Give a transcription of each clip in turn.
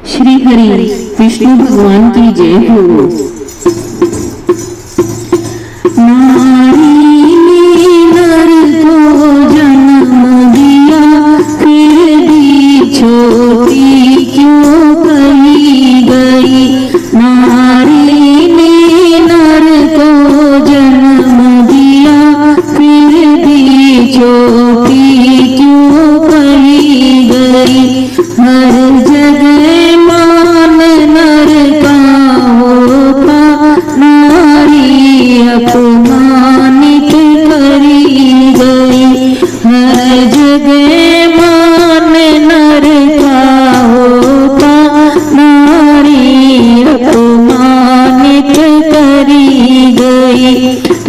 श्री हरि विष्णु भगवान की जय हो। नारी ने नर को जन्म दिया, फिर भी छोटी क्यों कही गई। नारी ने नर को जन्म दिया, फिर भी छोटी क्यों कही गई। हर जगह मान नर का होता, नारी अपमानित करी गई। हर जगह मान नर का होता, नारी अपमानित करी गई।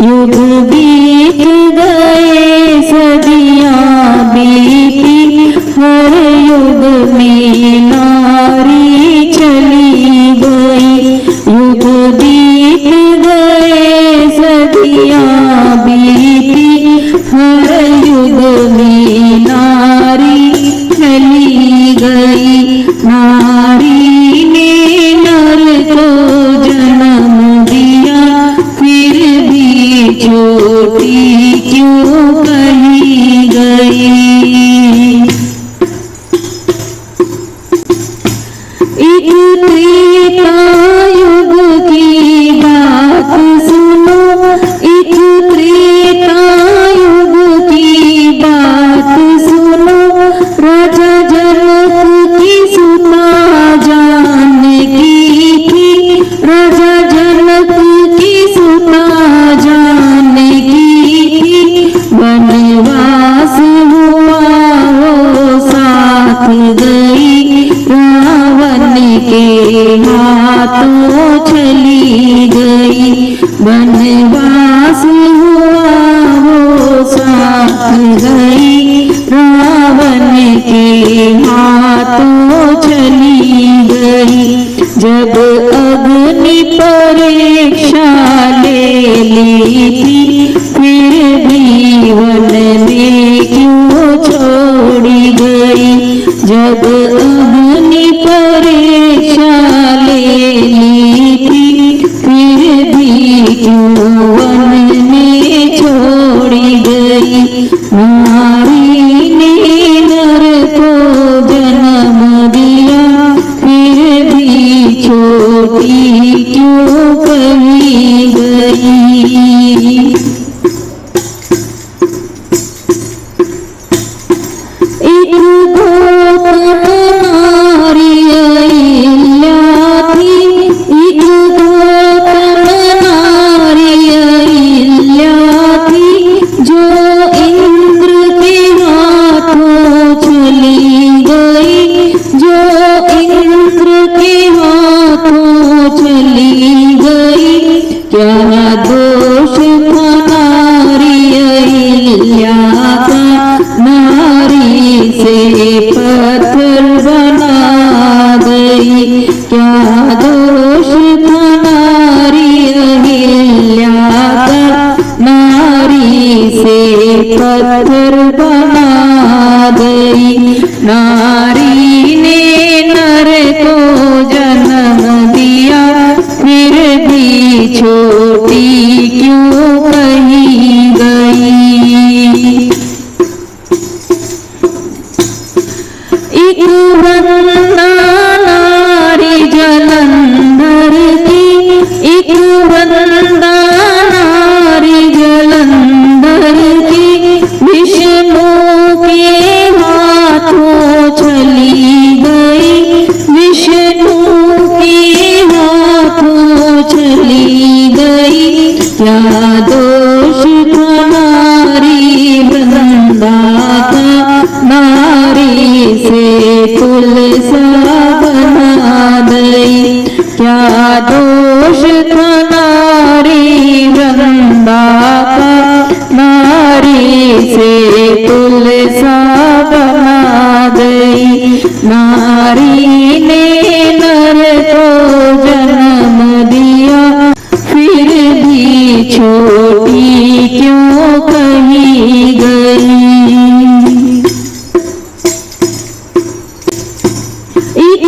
युग बीत गए सदियां बीती, हर युग में नारी चली गई। युग बीत गए सदियां बीती, हर युग में नारी चली गई। नारी ने नर को जन्म दिया, फिर भी छोटी क्यों कही गई। एक त्रेता युग की बात सुनो, एक त्रेता युग की बात सुनो। राजा जनक की सुता जानकी थी, राजा जनक की सुता जानकी थी। वनवास हुआ वो साथ गई, रावण के हाथों चली गई। वनवास हुआ वो साथ गई, रावण के हाथों चली गई। जब अग्नि परीक्षा ले ली थी, फिर भी वन में क्यों छोड़ी गई। जब अग्नि परीक्षा ले ली थी, फिर भी क्यों वन में छोड़ी गई। नारी ने नर को जन्म दिया, फिर भी छोटी क्यों कही गई। एक गौतम नारी अहिल्या थी, एक गौतम नारी अहिल्या थी। जो इंद्र के हाथों चली गई, जो इंद्र के हाथों चली गई। क्या दोष था नारी अहिल्या का, नारी से पत्थर बना गई। क्या दोष था नारी अहिल्या का, नारी से पत्थर बना गई। नारी ने नर को जन्म दिया, फिर भी छोटी क्यों कही गई। एक वंदना नारी जलंधर की, एक वंदना नारी जलंधर की। विष्णु के हाथों चली गई, विष्णु के हाथों चली गई। क्या दोष था नारी वृंदा का, नारी से तुलसा बना गई। क्या दोष था नारी वृंदा का, नारी से तुलसा बना गई। नारी ने नर को जन्म दिया, फिर भी छोटी क्यों कही गई। एक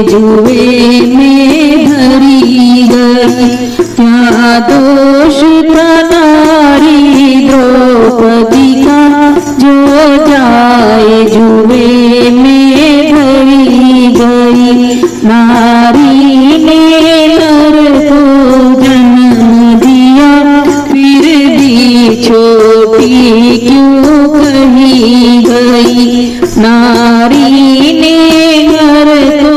जुए में धरी गई। क्या दोष था नारी द्रौपदी का जो जाए जुए में धरी गई। नारी ने नर को जन्म दिया फिर भी छोटी क्यों कही गई। नारी ने नर को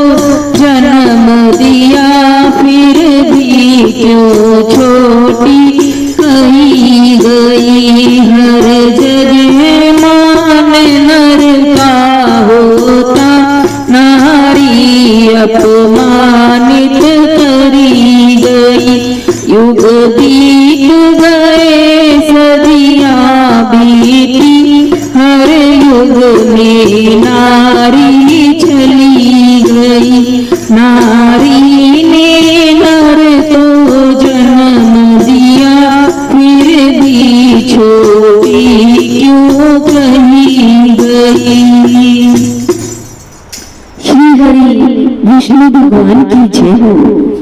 जन्म दिया फिर भी क्यों छोटी कही गई। हर जगह मान नर का होता नारी अपमानित करी गई। युग बीत गए सदियां बीती हर युग में नारी चली गई। नारी ने नर को जन्म दिया फिर भी छोटी क्यों कही गई। श्री हरि विष्णु भगवान की जय हो।